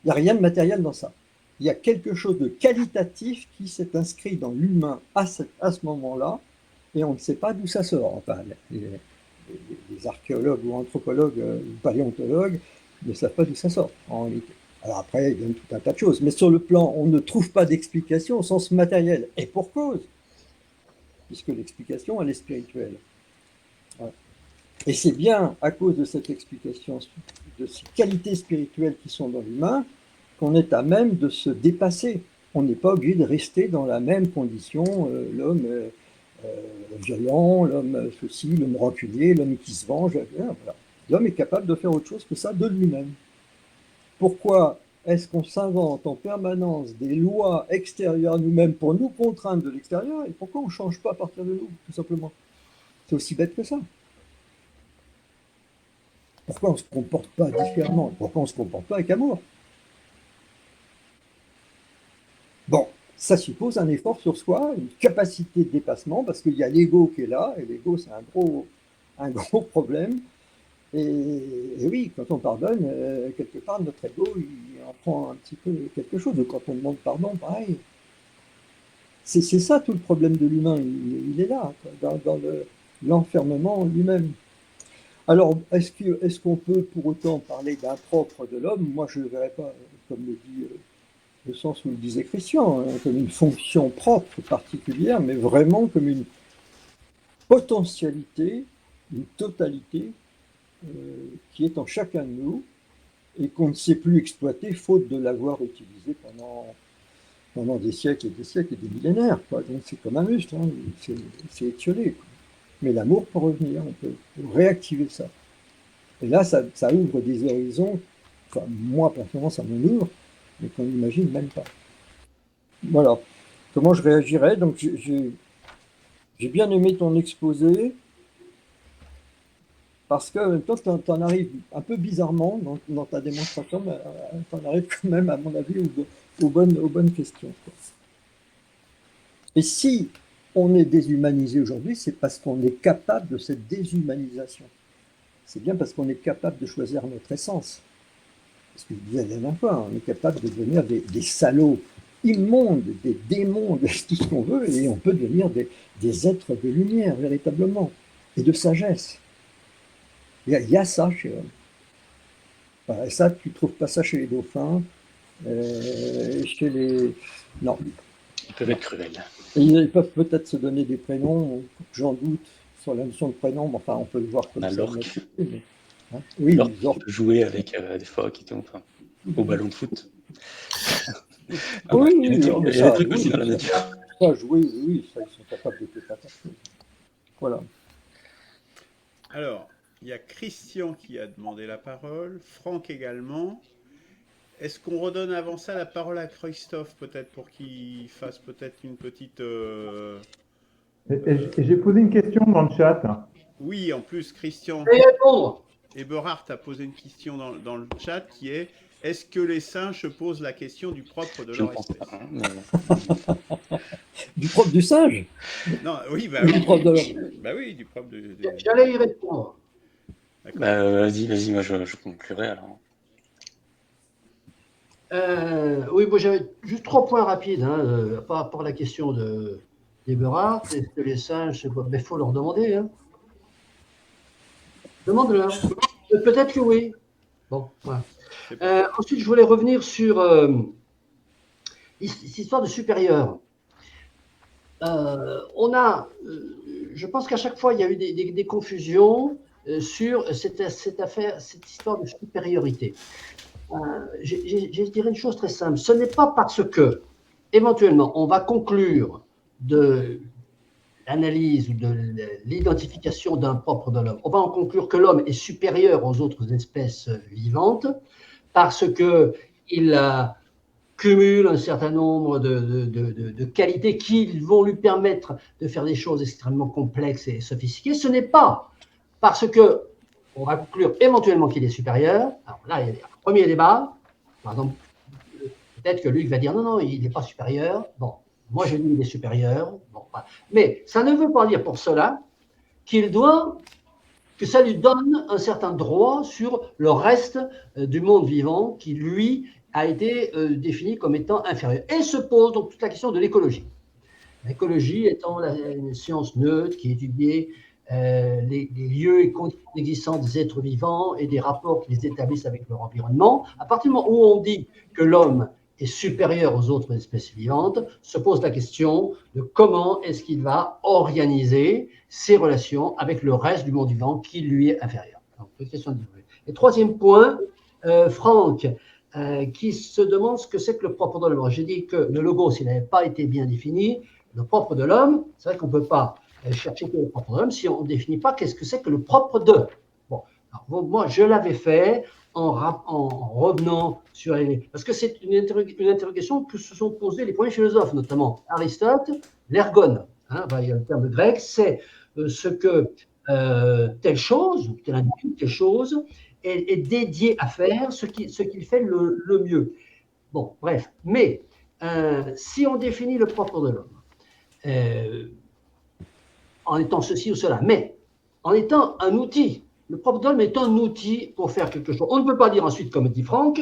Il n'y a rien de matériel dans ça. Il y a quelque chose de qualitatif qui s'est inscrit dans l'humain à ce moment-là, et on ne sait pas d'où ça sort. Enfin, les archéologues ou anthropologues ou paléontologues ne savent pas d'où ça sort, en réalité. Alors après, il y a tout un tas de choses. Mais sur le plan, on ne trouve pas d'explication au sens matériel. Et pour cause, puisque l'explication, elle est spirituelle. Voilà. Et c'est bien à cause de cette explication, de ces qualités spirituelles qui sont dans l'humain, qu'on est à même de se dépasser. On n'est pas obligé de rester dans la même condition, l'homme violent, l'homme ceci, l'homme rancunier, l'homme qui se venge. Voilà. L'homme est capable de faire autre chose que ça de lui-même. Pourquoi est-ce qu'on s'invente en permanence des lois extérieures à nous-mêmes pour nous contraindre de l'extérieur, et pourquoi on ne change pas à partir de nous, tout simplement? C'est aussi bête que ça. Pourquoi on ne se comporte pas différemment? Pourquoi on ne se comporte pas avec amour? Bon, ça suppose un effort sur soi, une capacité de dépassement, parce qu'il y a l'ego qui est là, et l'ego, c'est un gros problème. Et oui, quand on pardonne, quelque part, notre ego, il en prend un petit peu quelque chose. Et quand on demande pardon, pareil. C'est ça tout le problème de l'humain, il est là, quoi, dans l'enfermement lui-même. Alors, est-ce qu'on peut pour autant parler d'un propre de l'homme? Moi, je ne verrais pas, comme le dit le sens où le disait Christian, hein, comme une fonction propre, particulière, mais vraiment comme une potentialité, une totalité qui est en chacun de nous et qu'on ne sait plus exploiter faute de l'avoir utilisé pendant des siècles et des millénaires, quoi. Donc c'est comme un muscle, hein, c'est étiolé, quoi. Mais l'amour peut revenir, on peut réactiver ça. Et là, ça ouvre des horizons, enfin, moi, personnellement, ça m'en ouvre, mais qu'on n'imagine même pas. Voilà. Comment je réagirais? Donc, j'ai bien aimé ton exposé, Parce que en même temps, tu en arrives un peu bizarrement dans ta démonstration, mais tu en arrives quand même, à mon avis, aux bonnes questions, quoi. Et si on est déshumanisé aujourd'hui, c'est parce qu'on est capable de cette déshumanisation. C'est bien parce qu'on est capable de choisir notre essence. Parce que je disais la dernière fois, on est capable de devenir des salauds immondes, des démons, tout ce qu'on veut, et on peut devenir des êtres de lumière, véritablement, et de sagesse. Il y a ça chez l'homme. Voilà, et ça, tu ne trouves pas ça chez les dauphins, chez les... Non. Ils peuvent être cruels. Ils peuvent peut-être se donner des prénoms, j'en doute sur la notion de prénom, mais enfin, on peut le voir comme On a ça. l'orque. Mais, hein, oui, L'orque les orques. qui peut jouer avec des phoques et tout, enfin, au ballon de foot. Ah, Oui, il y a des trucs, mais il y a des ça, trucs aussi oui, dans la nature. ça, oui, ça, ils sont capables de tout un tas de choses. Voilà. Alors, il y a Christian qui a demandé la parole, Franck également. Est-ce qu'on redonne avant ça la parole à Christophe, peut-être, pour qu'il fasse peut-être une petite... Et j'ai posé une question dans le chat. Oui, en plus, Christian Et répondre. Eberhardt a posé une question dans le chat qui est: est-ce que les singes se posent la question du propre de Je ne leur pense espèce? pas. Hein, Du propre du singe? Non, oui, bah Du oui. propre de leur... Bah oui, du propre de... J'allais y répondre. D'accord. vas-y, moi je conclurai alors. Oui, moi j'avais juste 3 points rapides par rapport à la question d'Eberhard. Est-ce que les singes, mais il faut leur demander. Hein. Demande-leur. Peut-être que oui. Bon, voilà. Ensuite, je voulais revenir sur cette histoire de supérieur. Je pense qu'à chaque fois, il y a eu des confusions sur cette histoire de supériorité. Je dirais une chose très simple. Ce n'est pas parce que, éventuellement, on va conclure de l'analyse ou de l'identification d'un propre de l'homme, on va en conclure que l'homme est supérieur aux autres espèces vivantes parce qu'il cumule un certain nombre de qualités qui vont lui permettre de faire des choses extrêmement complexes et sophistiquées. Ce n'est pas parce que on va conclure éventuellement qu'il est supérieur. Alors là, il y a un premier débat. Par exemple, peut-être que Luc va dire non, il n'est pas supérieur. Bon, moi je dis qu'il est supérieur. Bon, voilà. Mais ça ne veut pas dire pour cela que ça lui donne un certain droit sur le reste du monde vivant qui, lui, a été défini comme étant inférieur. Et se pose donc toute la question de l'écologie. L'écologie étant une science neutre qui étudie les lieux et conditions d'existence des êtres vivants et des rapports qu'ils établissent avec leur environnement. À partir du moment où on dit que l'homme est supérieur aux autres espèces vivantes, se pose la question de comment est-ce qu'il va organiser ses relations avec le reste du monde vivant qui lui est inférieur. Donc, une question de... Et troisième point, Franck, qui se demande ce que c'est que le propre de l'homme. J'ai dit que le logo, s'il n'avait pas été bien défini, le propre de l'homme, c'est vrai qu'on ne peut pas chercher que le propre de l'homme si on ne définit pas qu'est-ce que c'est que le propre de. Bon, alors, moi, je l'avais fait en revenant sur les... Parce que c'est une interrogation que se sont posées les premiers philosophes, notamment Aristote, l'ergon. Hein, il y a le terme grec, c'est ce que telle chose, tel individu, telle chose, est dédié à faire ce qu'il fait le mieux. Bon, bref. Mais si on définit le propre de l'homme, en étant ceci ou cela, mais en étant un outil, le propre de l'homme est un outil pour faire quelque chose. On ne peut pas dire ensuite, comme dit Franck,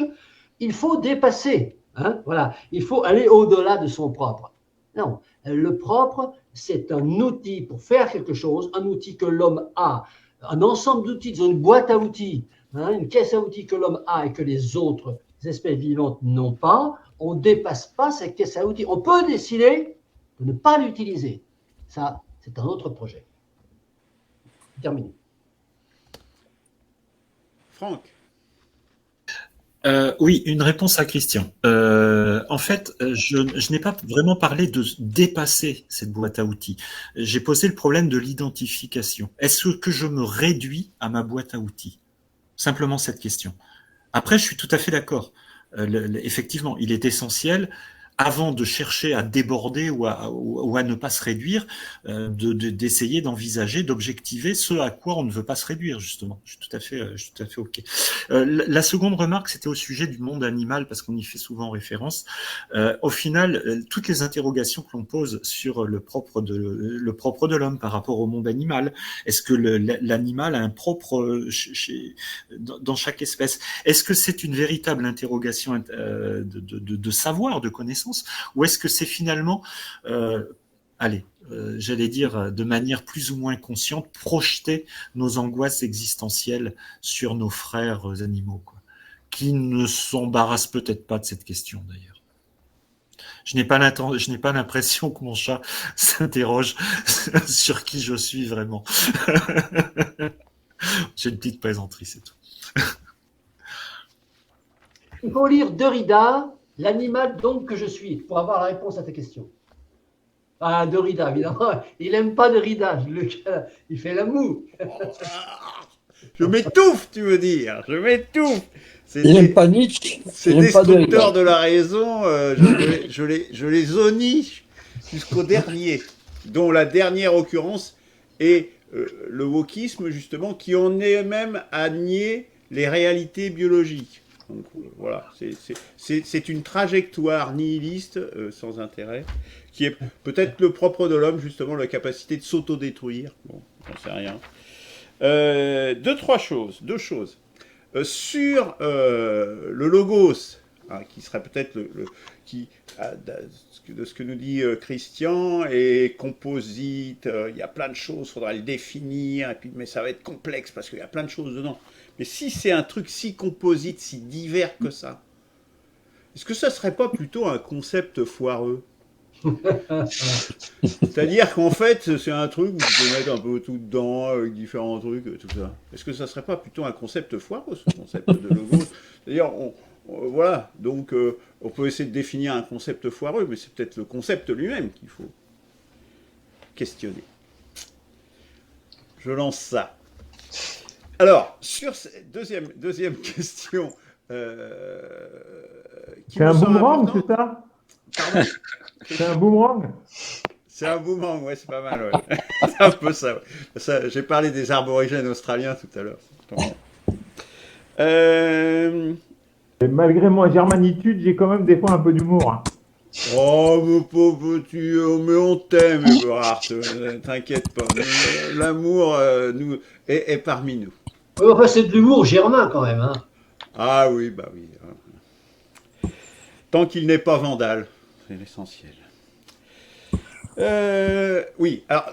il faut dépasser. Hein, voilà, il faut aller au-delà de son propre. Non, le propre, c'est un outil pour faire quelque chose, un outil que l'homme a, un ensemble d'outils, une boîte à outils, hein, une caisse à outils que l'homme a et que les autres espèces vivantes n'ont pas. On ne dépasse pas cette caisse à outils. On peut décider de ne pas l'utiliser. Ça, c'est un autre projet. Terminé. Franck. Oui, une réponse à Christian. En fait, je n'ai pas vraiment parlé de dépasser cette boîte à outils. J'ai posé le problème de l'identification. Est-ce que je me réduis à ma boîte à outils? Simplement cette question. Après, je suis tout à fait d'accord. Effectivement, il est essentiel. avant de chercher à déborder ou à ne pas se réduire, d'essayer d'envisager, d'objectiver ce à quoi on ne veut pas se réduire, justement. Je suis tout à fait OK. La seconde remarque, c'était au sujet du monde animal, parce qu'on y fait souvent référence. Au final, toutes les interrogations que l'on pose sur le propre de l'homme par rapport au monde animal, est-ce que l'animal a un propre dans chaque espèce? Est-ce que c'est une véritable interrogation de savoir, de connaissance, ou est-ce que c'est finalement, j'allais dire de manière plus ou moins consciente, projeter nos angoisses existentielles sur nos frères animaux, quoi, qui ne s'embarrassent peut-être pas de cette question d'ailleurs. Je n'ai pas l'impression que mon chat s'interroge sur qui je suis vraiment. J'ai une petite plaisanterie, c'est tout. Il faut lire Derrida, l'animal donc que je suis, pour avoir la réponse à ta question. Ah, Derrida, évidemment. Il n'aime pas Derrida. Il fait la moue. Je m'étouffe, tu veux dire. Je m'étouffe. Il n'aime pas Nietzsche. C'est destructeur de la raison. Je les onnie jusqu'au dernier, dont la dernière occurrence est le wokisme, justement, qui en est même à nier les réalités biologiques. Donc voilà, c'est une trajectoire nihiliste sans intérêt, qui est peut-être le propre de l'homme, justement, la capacité de s'autodétruire. Bon, j'en sais rien. Deux choses. Sur le logos, hein, qui serait peut-être de ce que nous dit Christian, est composite, il y a plein de choses, il faudra le définir, et puis, mais ça va être complexe parce qu'il y a plein de choses dedans. Mais si c'est un truc si composite, si divers que ça, est-ce que ça serait pas plutôt un concept foireux? C'est-à-dire qu'en fait, c'est un truc où tu peux mettre un peu tout dedans, avec différents trucs, tout ça. Est-ce que ça serait pas plutôt un concept foireux, ce concept de logo? C'est-à-dire, voilà, donc on peut essayer de définir un concept foireux, mais c'est peut-être le concept lui-même qu'il faut questionner. Je lance ça. Alors, sur cette deuxième question... c'est un boomerang, c'est ça? Pardon? C'est un boomerang? C'est un boomerang, ouais, c'est pas mal, ouais. C'est un peu ça, ouais. J'ai parlé des aborigènes australiens tout à l'heure. Et malgré ma germanitude, j'ai quand même des fois un peu d'humour. Hein. Oh, mon pauvre petit, mais on t'aime, Eberhard, t'inquiète pas. L'amour est parmi nous. Enfin, c'est de l'humour germain quand même. Hein. Ah oui, bah oui. Tant qu'il n'est pas vandale, c'est l'essentiel. Oui, alors,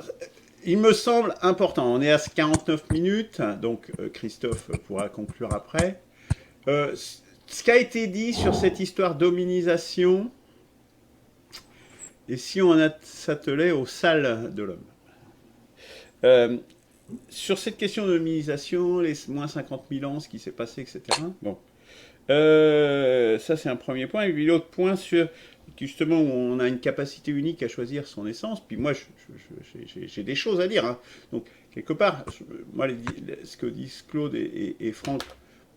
il me semble important, on est à 49 minutes, donc Christophe pourra conclure après. Ce qui a été dit sur cette histoire d'hominisation, et si on s'attelait aux salles de l'homme. Sur cette question d'hominisation, les moins 50 000 ans, ce qui s'est passé, etc. Bon. Ça, c'est un premier point. Et puis l'autre point, sur justement, où on a une capacité unique à choisir son essence. Puis moi, j'ai des choses à dire. Hein. Donc, quelque part, moi, ce que disent Claude et Franck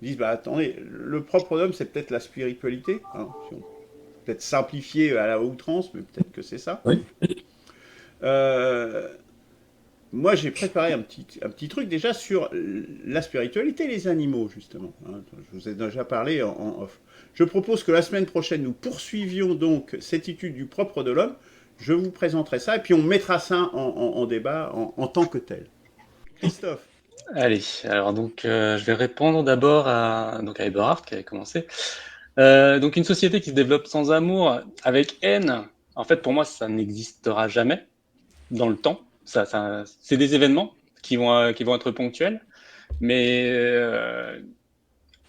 disent, bah attendez, le propre d'homme, c'est peut-être la spiritualité. Hein, si on peut-être simplifié à la outrance, mais peut-être que c'est ça. Oui. Moi, j'ai préparé un petit truc déjà sur la spiritualité et les animaux, justement. Hein. Je vous ai déjà parlé en off. Je propose que la semaine prochaine, nous poursuivions donc cette étude du propre de l'homme. Je vous présenterai ça et puis on mettra ça en débat en tant que tel. Christophe. Allez, alors donc je vais répondre d'abord à Eberhard qui avait commencé. Donc une société qui se développe sans amour, avec haine, en fait pour moi ça n'existera jamais dans le temps. C'est des événements qui vont être ponctuels, mais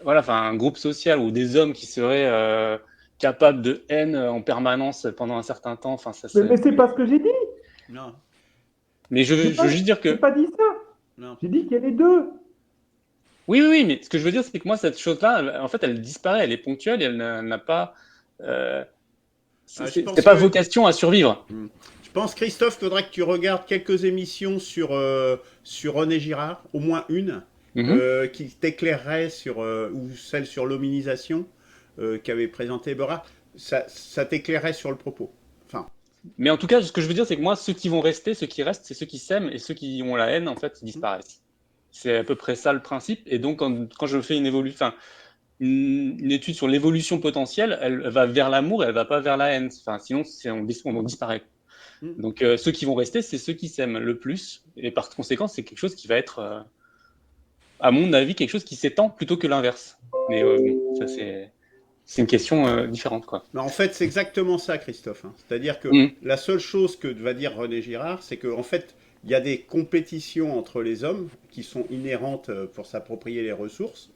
voilà, enfin un groupe social ou des hommes qui seraient capables de haine en permanence pendant un certain temps. Enfin, mais c'est pas ce que j'ai dit. Non. Mais je veux juste dire que. J'ai pas dit ça. Non. J'ai dit qu'il y a les deux. Oui, mais ce que je veux dire, c'est que moi, cette chose-là, en fait, elle disparaît, elle est ponctuelle, et elle n'a pas. C'est pas vocation à survivre. Je pense, Christophe, qu'il faudra que tu regardes quelques émissions sur René Girard, au moins une, qui t'éclairerait sur, ou celle sur l'hominisation qu'avait présenté Eberhard. ça t'éclairait sur le propos. Enfin, Mais en tout cas, ce que je veux dire, c'est que moi, ceux qui vont rester, ceux qui restent, c'est ceux qui s'aiment, et ceux qui ont la haine, en fait, ils disparaissent. C'est à peu près ça le principe. Et donc, quand je fais une étude sur l'évolution potentielle, elle va vers l'amour et elle va pas vers la haine. Enfin, sinon, on disparaît. Donc, ceux qui vont rester, c'est ceux qui s'aiment le plus. Et par conséquent, c'est quelque chose qui va être, à mon avis, quelque chose qui s'étend plutôt que l'inverse. Mais ça, c'est une question différente, quoi. mais en fait, c'est exactement ça, Christophe. Hein. C'est-à-dire que la seule chose que va dire René Girard, c'est qu'en fait, il y a des compétitions entre les hommes qui sont inhérentes pour s'approprier les ressources.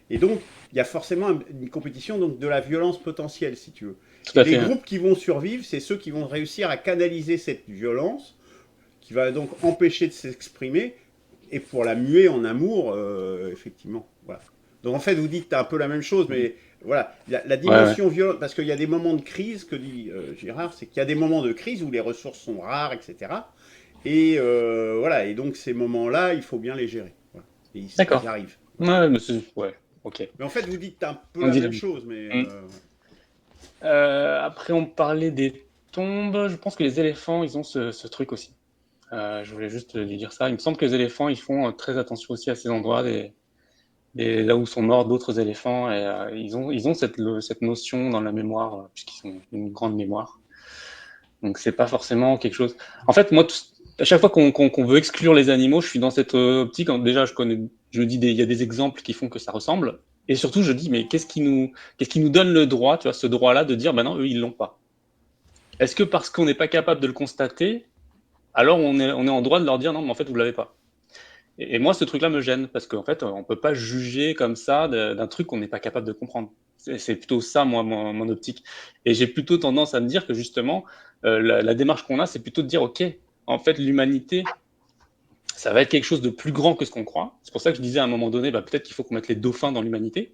Et donc, il y a forcément une compétition donc, de la violence potentielle, si tu veux. Les groupes qui vont survivre, c'est ceux qui vont réussir à canaliser cette violence, qui va donc empêcher de s'exprimer, et pour la muer en amour, effectivement. Voilà. Donc en fait, vous dites un peu la même chose, mais voilà, la dimension violente, parce qu'il y a des moments de crise, que dit Girard, c'est qu'il y a des moments de crise où les ressources sont rares, etc. Et voilà, et donc ces moments-là, il faut bien les gérer. Voilà. Et ils arrivent. Ouais, mais ok. Mais en fait, vous dites un peu la même chose, mais... Après, on parlait des tombes. Je pense que les éléphants, ils ont ce truc aussi. Je voulais juste lui dire ça. Il me semble que les éléphants, ils font très attention aussi à ces endroits, là où sont morts d'autres éléphants. Et ils ont cette notion dans la mémoire, puisqu'ils ont une grande mémoire. Donc, c'est pas forcément quelque chose... En fait, moi, à chaque fois qu'on veut exclure les animaux, je suis dans cette optique. Déjà, je me dis, il y a des exemples qui font que ça ressemble. Et surtout, je dis, mais qu'est-ce qui nous donne le droit, tu vois, ce droit-là de dire, ben non, eux, ils l'ont pas. Est-ce que parce qu'on n'est pas capable de le constater, alors on est en droit de leur dire, non, mais en fait, vous l'avez pas. Et moi, ce truc-là me gêne, parce qu'en fait, on peut pas juger comme ça d'un truc qu'on n'est pas capable de comprendre. C'est plutôt ça, moi, mon optique. Et j'ai plutôt tendance à me dire que justement, la démarche qu'on a, c'est plutôt de dire, ok, en fait, l'humanité, ça va être quelque chose de plus grand que ce qu'on croit. C'est pour ça que je disais à un moment donné, peut-être qu'il faut qu'on mette les dauphins dans l'humanité,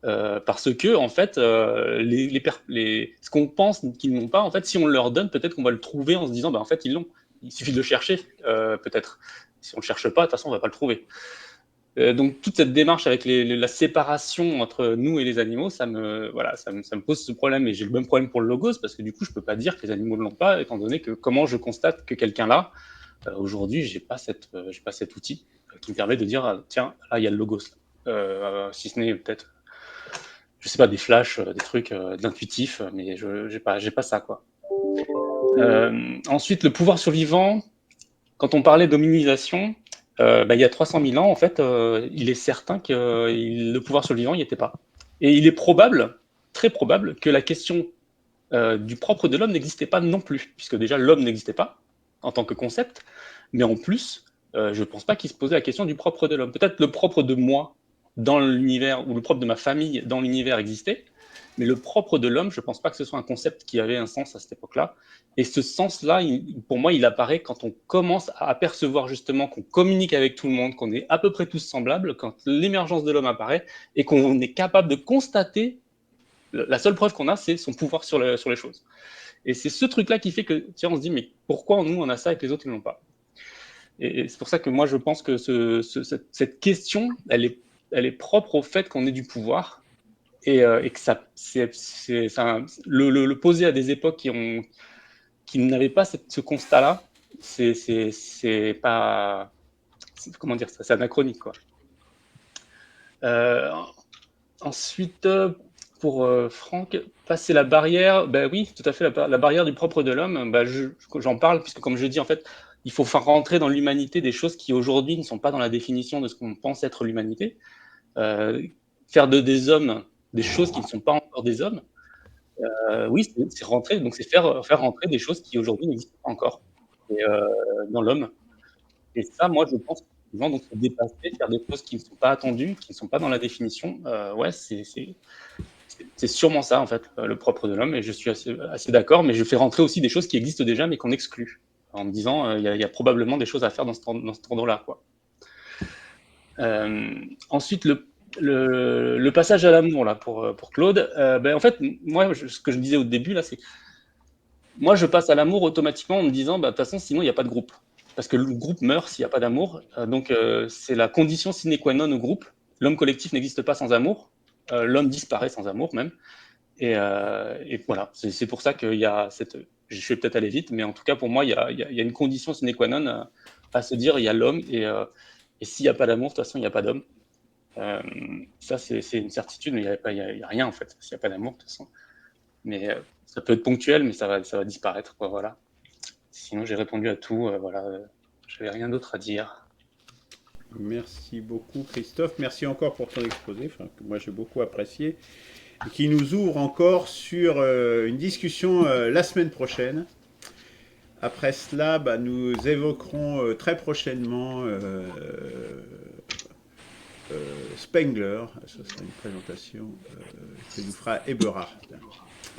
parce que en fait, ce qu'on pense qu'ils n'ont pas, en fait, si on leur donne, peut-être qu'on va le trouver en se disant, en fait, ils l'ont. Il suffit de le chercher, peut-être. Si on le cherche pas, de toute façon, on va pas le trouver. Donc toute cette démarche avec la séparation entre nous et les animaux, ça me pose ce problème. Et j'ai le même problème pour le logos, parce que du coup, je peux pas dire que les animaux ne l'ont pas, étant donné que comment je constate que quelqu'un l'a. Aujourd'hui, j'ai pas cet outil qui me permet de dire tiens, là il y a le logos, si ce n'est peut-être, je sais pas, des flashs, des trucs d'intuitifs, mais j'ai pas ça, quoi. Ensuite, le pouvoir survivant. Quand on parlait d'hominisation, il y a 300 000 ans, en fait, il est certain que le pouvoir survivant n'y était pas. Et il est probable, très probable, que la question du propre de l'homme n'existait pas non plus, puisque déjà l'homme n'existait pas en tant que concept, mais en plus, je ne pense pas qu'il se posait la question du propre de l'homme. Peut-être le propre de moi dans l'univers, ou le propre de ma famille dans l'univers existait, mais le propre de l'homme, je ne pense pas que ce soit un concept qui avait un sens à cette époque-là. Et ce sens-là, pour moi, il apparaît quand on commence à apercevoir justement qu'on communique avec tout le monde, qu'on est à peu près tous semblables, quand l'émergence de l'homme apparaît, et qu'on est capable de constater, la seule preuve qu'on a, c'est son pouvoir sur les choses. Et c'est ce truc-là qui fait que, tiens, on se dit, mais pourquoi nous, on a ça et que les autres, ils ne l'ont pas? Et c'est pour ça que moi, je pense que cette question, elle est propre au fait qu'on ait du pouvoir, et que le poser à des époques qui n'avaient pas ce constat-là, c'est pas... Comment dire ça? C'est anachronique, quoi. Ensuite... Pour Franck, passer la barrière, oui, tout à fait, la barrière du propre de l'homme, j'en parle, puisque comme je dis, en fait, il faut faire rentrer dans l'humanité des choses qui aujourd'hui ne sont pas dans la définition de ce qu'on pense être l'humanité. Faire des hommes des choses qui ne sont pas encore des hommes, oui, c'est rentrer, donc c'est faire rentrer des choses qui aujourd'hui n'existent pas encore dans l'homme. Et ça, moi, je pense souvent, donc, se dépasser, faire des choses qui ne sont pas attendues, qui ne sont pas dans la définition, c'est sûrement ça, en fait, le propre de l'homme, et je suis assez d'accord, mais je fais rentrer aussi des choses qui existent déjà, mais qu'on exclut, en me disant, il y a probablement des choses à faire dans cet endroit-là, quoi. Ensuite, le passage à l'amour, là, pour Claude, en fait, moi, ce que je disais au début, là, c'est moi, je passe à l'amour automatiquement en me disant, de toute façon, sinon, il n'y a pas de groupe. Parce que le groupe meurt s'il n'y a pas d'amour. Donc, c'est la condition sine qua non au groupe. L'homme collectif n'existe pas sans amour. L'homme disparaît sans amour même. Et voilà, c'est pour ça qu'il y a cette... Je vais peut-être aller vite, mais en tout cas, pour moi, il y a une condition sine qua non à se dire, il y a l'homme, et s'il n'y a pas d'amour, de toute façon, il n'y a pas d'homme. Ça, c'est une certitude, mais il n'y a rien, en fait, s'il n'y a pas d'amour, de toute façon. Mais ça peut être ponctuel, mais ça va disparaître, quoi, voilà. Sinon, j'ai répondu à tout, voilà. Je n'avais rien d'autre à dire. Merci beaucoup, Christophe. Merci encore pour ton exposé, que moi j'ai beaucoup apprécié, et qui nous ouvre encore sur une discussion la semaine prochaine. Après cela, nous évoquerons très prochainement Spengler. Ce sera une présentation que nous fera Eberhard.